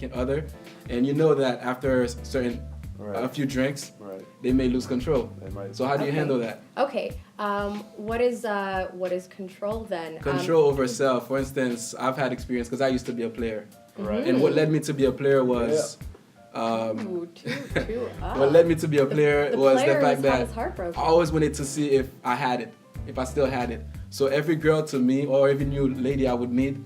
significant other, and you know that after a few drinks, they may lose control. So how do you handle that? Okay. What is control then? Control over self. For instance, I've had experience because I used to be a player. Right. And what led me to be a player was what led me to be a player was the fact that I always wanted to see if I had it, if I still had it. So every girl to me, or every new lady I would meet,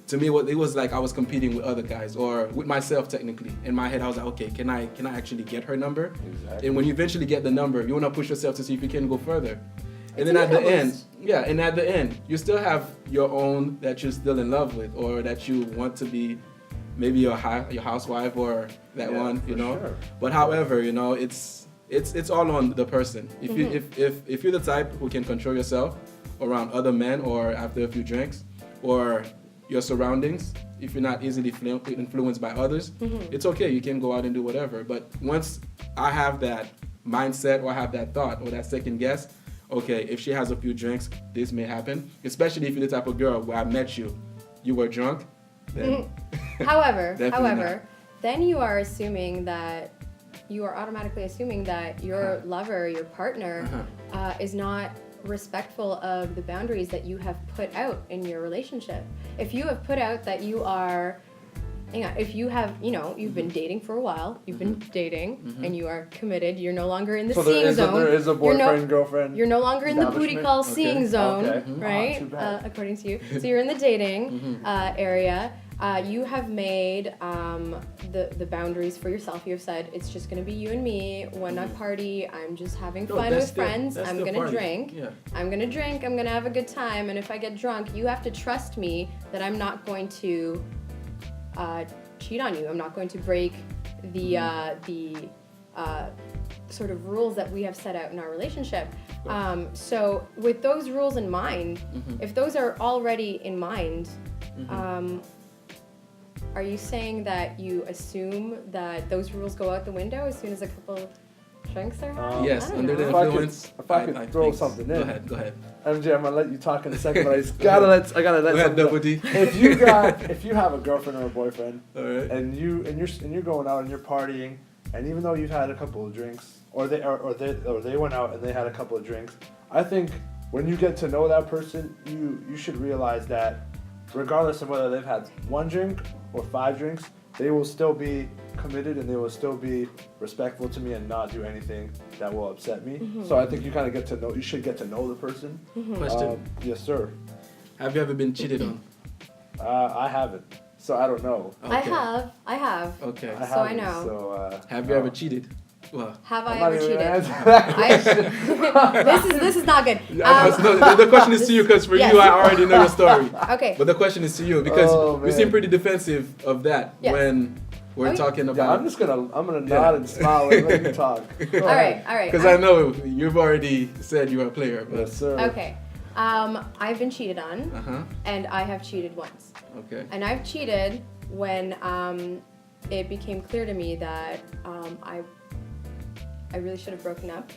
to me it was like I was competing with other guys, or with myself technically. In my head I was like, okay, can I actually get her number? Exactly. And when you eventually get the number, you want to push yourself to see if you can go further. And then at the end, you still have your own that you're still in love with, or that you want to be, maybe your housewife or that one, you know. Sure. But however, you know, it's all on the person. If you if you're the type who can control yourself around other men or after a few drinks, or your surroundings, if you're not easily influenced by others, it's okay. You can go out and do whatever. But once I have that mindset, or I have that thought, or that second guess, okay, if she has a few drinks, this may happen. Especially if you're the type of girl where I met you, you were drunk. Then however, then you are automatically assuming that your lover, your partner, is not respectful of the boundaries that you have put out in your relationship. If you have put out that you are, if you have, you've been dating for a while, you've been dating, and you are committed, you're no longer in the seeing zone. So there is a boyfriend, girlfriend. You're no longer in the booty call seeing zone, right? According to you. So you're in the dating area. You have made the boundaries for yourself. You've said, it's just going to be you and me. When I party, I'm just having fun with friends. I'm going to drink. Yeah. I'm going to drink. I'm going to have a good time. And if I get drunk, you have to trust me that I'm not going to cheat on you. I'm not going to break the sort of rules that we have set out in our relationship. So with those rules in mind, if those are already in mind, are you saying that you assume that those rules go out the window as soon as a couple of drinks are had? Yes, under the influence. If I could throw something in. Go ahead. MJ, I'm gonna let you talk in a second, but I gotta let Double D. If you have a girlfriend or a boyfriend, all right, and you're going out and you're partying, and even though you've had a couple of drinks, or they went out and they had a couple of drinks, I think when you get to know that person, you should realize that regardless of whether they've had one drink or 5 drinks, they will still be committed and they will still be respectful to me and not do anything that will upset me. So I think you should get to know the person. Question. Yes, sir. Have you ever been cheated on? I haven't, so I don't know. Okay. I have. Okay. So I know. So, have you ever cheated? Well, have I ever cheated? This is not good. The question is to you, because for you, I already know your story. Okay. But the question is to you, because you seem pretty defensive of that when we're talking about. Yeah, I'm gonna nod and smile and let you talk. All right. Because I know you've already said you're a player. But. Yes, sir. Okay. I've been cheated on, and I have cheated once. Okay. And I've cheated when it became clear to me that I really should have broken up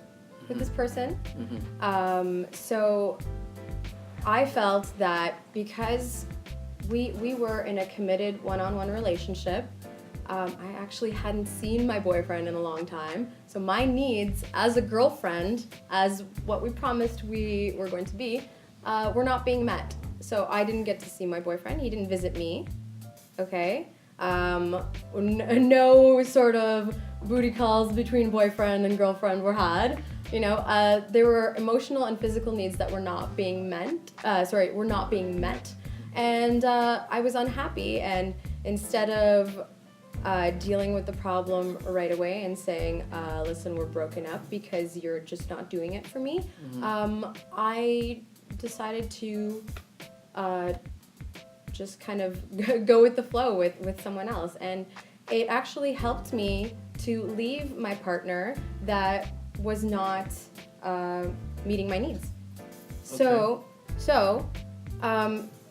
with this person. So I felt that because we were in a committed one-on-one relationship, I actually hadn't seen my boyfriend in a long time. So my needs as a girlfriend, as what we promised we were going to be, were not being met. So I didn't get to see my boyfriend. He didn't visit me. Okay? No sort of booty calls between boyfriend and girlfriend were had. There were emotional and physical needs that were not being met. And I was unhappy. And instead of dealing with the problem right away and saying, listen, we're broken up because you're just not doing it for me, I decided to just kind of go with the flow with someone else. And it actually helped me to leave my partner that was not meeting my needs. Okay. So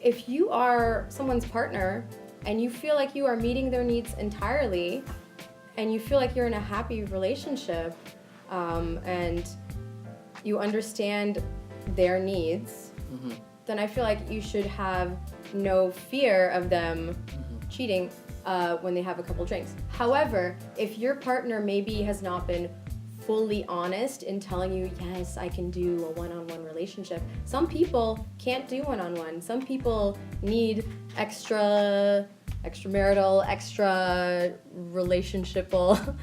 if you are someone's partner and you feel like you are meeting their needs entirely, and you feel like you're in a happy relationship, and you understand their needs, then I feel like you should have no fear of them cheating when they have a couple drinks. However, if your partner maybe has not been fully honest in telling you, yes, I can do a one-on-one relationship. Some people can't do one-on-one. Some people need extramarital, extra relationshipal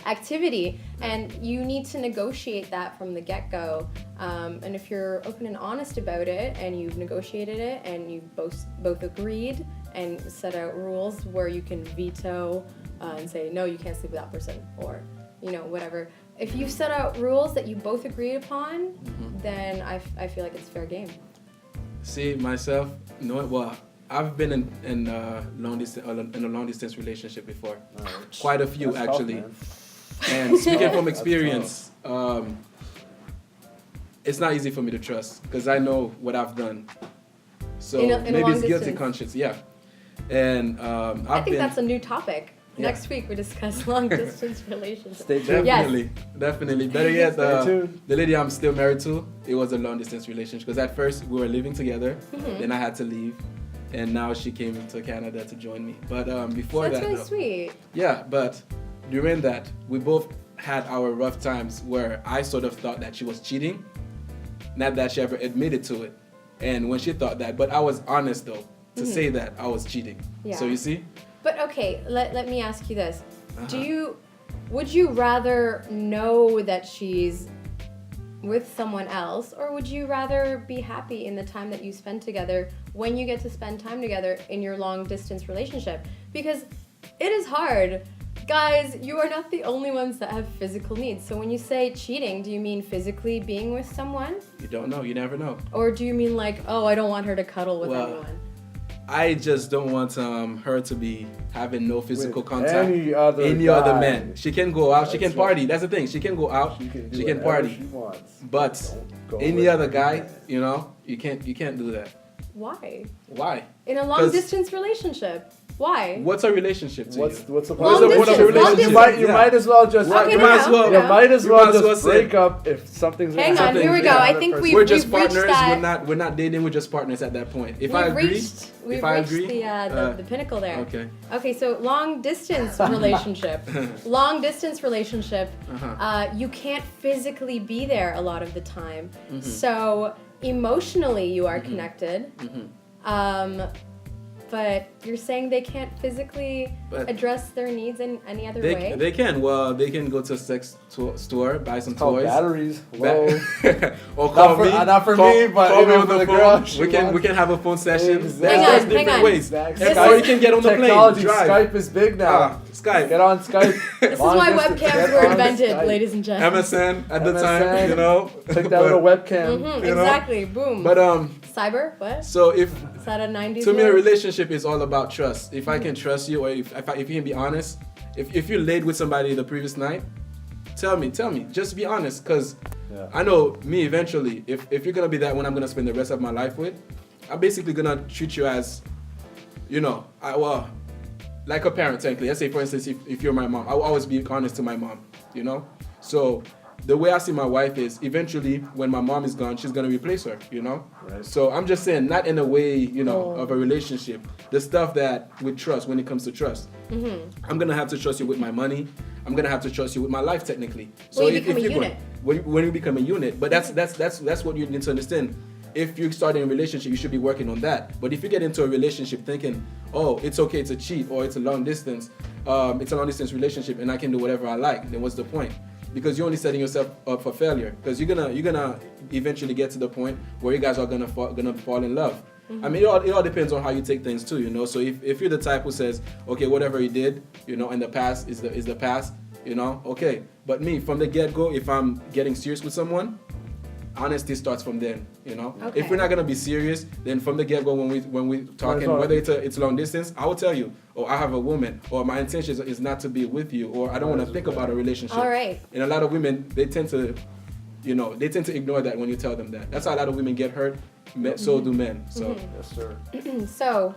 activity, and you need to negotiate that from the get-go. And if you're open and honest about it, and you've negotiated it, and you've both agreed and set out rules where you can veto and say, no, you can't sleep with that person, or whatever. If you set out rules that you both agreed upon, then I feel like it's fair game. See, myself, I've been in a long distance relationship before. Quite a few, that's actually. Tough, and speaking from experience, it's not easy for me to trust because I know what I've done. So maybe it's guilty conscience, yeah. And I think that's a new topic. Yeah. Next week we discuss long distance relationships. Stay tuned. Definitely. Better yet, the lady I'm still married to, it was a long distance relationship because at first we were living together, then I had to leave, and now she came to Canada to join me. But before that's really sweet. Yeah, but during that we both had our rough times where I sort of thought that she was cheating, not that she ever admitted to it, and when she thought that, but I was honest though to say that I was cheating. Yeah. So you see. But okay, let me ask you this. Would you rather know that she's with someone else, or would you rather be happy in the time that you spend together when you get to spend time together in your long distance relationship? Because it is hard. Guys, you are not the only ones that have physical needs. So when you say cheating, do you mean physically being with someone? You don't know, you never know. Or do you mean like, oh, I don't want her to cuddle with anyone? I just don't want her to be having no physical contact. Any other man. She can go out. She can party. That's the thing. She can go out. She can party. She wants. But any other guy, you can't do that. Why? Why? In a long distance relationship. Why? What's a relationship to you? What's the point of a relationship? You might as well just break up if something's hang on, here we go. I think we're just partners. We're not dating. We're just partners at that point. If I agree, we've reached the pinnacle there. Okay. So long distance relationship. Long distance relationship. You can't physically be there a lot of the time. So emotionally, you are connected. But you're saying they can't physically address their needs in any other way? They can. Well, they can go to a sex store, buy some toys. Batteries. Whoa. Or call me. Not for me, but call me on the phone. Girl, we can have a phone session. Exactly. There's different ways. Or you can get on the plane. Skype is big now. Skype. Get on Skype. This is why webcams were invented, ladies and gentlemen. MSN at the time, Take that little webcam. Exactly. Boom. But cyber. What? So is that a 90s? To me, a relationship is all about trust. If I can trust you, or if you can be honest, if you laid with somebody the previous night, tell me, just be honest, because I know me eventually, if you're gonna be that one I'm gonna spend the rest of my life with, I'm basically gonna treat you as, like a parent technically. Let's say for instance, if you're my mom, I'll always be honest to my mom, So the way I see my wife is eventually when my mom is gone, she's gonna replace her, Right. So I'm just saying, not in a way, of a relationship. The stuff that with trust, when it comes to trust, I'm gonna have to trust you with my money. I'm gonna have to trust you with my life technically. So when you become a unit. When you become a unit, but that's what you need to understand. If you're starting a relationship, you should be working on that. But if you get into a relationship thinking, oh, it's okay to cheat, or it's a long distance relationship, and I can do whatever I like, then what's the point? Because you're only setting yourself up for failure. Because you're gonna eventually get to the point where you guys are gonna fall in love. I mean, it all depends on how you take things too, So if you're the type who says, okay, whatever you did, in the past is the past, okay. But me, from the get-go, if I'm getting serious with someone, honesty starts from then, Okay. If we're not gonna be serious, then from the get-go, when we talking, whether it's long distance, I will tell you, or I have a woman, or my intention is not to be with you, or I don't want to think about a relationship. All right. And a lot of women, they tend to ignore that when you tell them that. That's how a lot of women get hurt. So do men. So yes, sir. So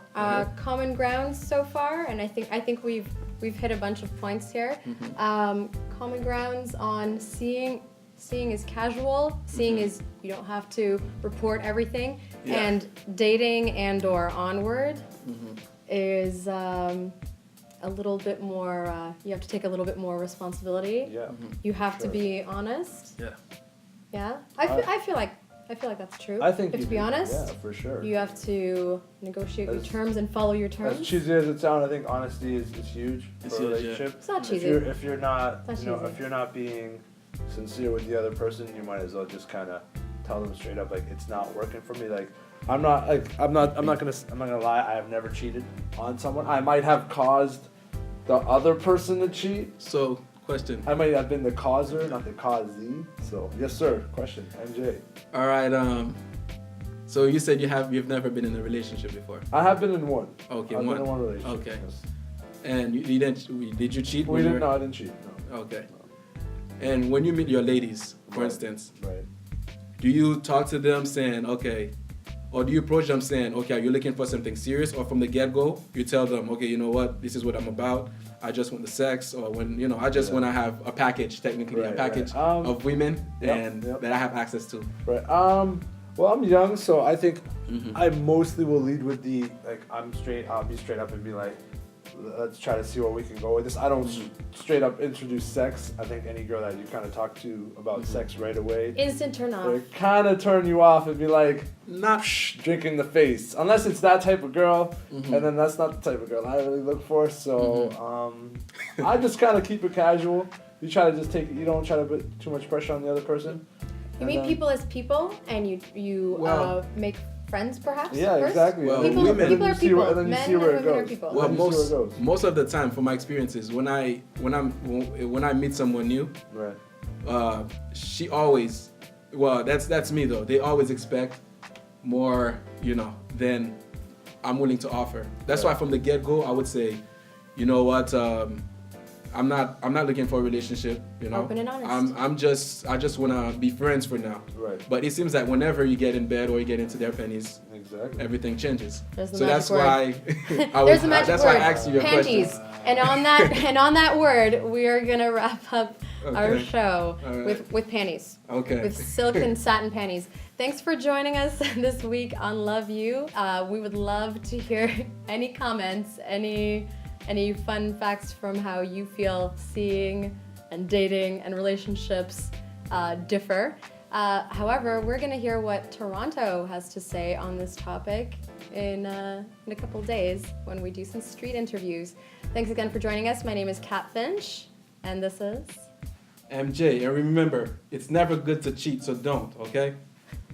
common grounds so far, and I think we've hit a bunch of points here. Common grounds on seeing is casual, seeing is you don't have to report everything, and dating and or onward is a little bit more. You have to take a little bit more responsibility. Yeah. You have to Sure. be honest. Yeah. Yeah. I feel like that's true. I think But you to be do. honest, Yeah, for sure. you have to negotiate your As- terms and follow your terms. As cheesy as it sounds, I think honesty is huge It's for a huge, yeah. relationship. It's not If cheesy. you're not, It's you not know, cheesy. if you're not being sincere with the other person, you might as well just kind of tell them straight up, like, it's not working for me. Like, I'm not gonna lie. I have never cheated on someone. I might have caused the other person to cheat. So, question. I might have been the causer, not the causee. So, yes, sir. Question, MJ. All right. So you said you've never been in a relationship before. I have been in one. Okay, I've one. been in one relationship. Okay. Yes. And you didn't. Did you cheat? We when you didn't. were- No, I didn't cheat. No. Okay. And when you meet your ladies, for Right. instance, Right. do you talk to them saying, okay, or do you approach them saying, okay, are you looking for something serious? Or from the get-go, you tell them, okay, you know what, this is what I'm about. I just want the sex, or when, you know, I just Yeah. want to have a package, technically, Right, a package right. of women Yep. that I have access to. Right. Well, I'm young, so I think Mhm. I mostly will lead with the like. I'll be straight up and be like, let's try to see where we can go with this. I don't straight up introduce sex. I think any girl that you kind of talk to about sex right away, Instant turn off. they kind of turn you off and be like, Not drink in the face. Unless it's that type of girl, Mhm. and then that's not the type of girl I really look for. So I just kind of keep it casual. You try to just take. You don't try to put too much pressure on the other person. You And meet then- people as people, and you Well- make friends, perhaps. Yeah, first. exactly. Well, And then women- you people are see people. where- and then you Men see and where it women are goes. people. well, And then you see where it goes. most of the time, from my experiences, when I meet someone new, Right. she always, well, that's me though. They always expect more, you know, than I'm willing to offer. That's why from the get-go, I would say, you know what, I'm not looking for a relationship, you know. Open and honest. I just wanna be friends for now. Right. But it seems that whenever you get in bed or you get into their pennies, Exactly. everything changes. There's the So that's magic why There's a magic that's word. why I asked you your Panties. question. And on that word, we are gonna wrap up our Okay. show All right. with panties. Okay. With silk and satin panties. Thanks for joining us this week on Love You. We would love to hear any comments, any fun facts from how you feel seeing and dating and relationships differ. However, we're going to hear what Toronto has to say on this topic in a couple days when we do some street interviews. Thanks again for joining us. My name is Kat Finch, and this is... MJ, and remember, it's never good to cheat, so don't, okay?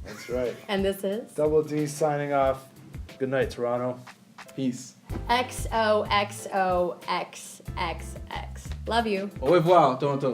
That's right. And this is... Double D signing off. Good night, Toronto. Peace. XOXOXXX. Love you. Au revoir, Toronto.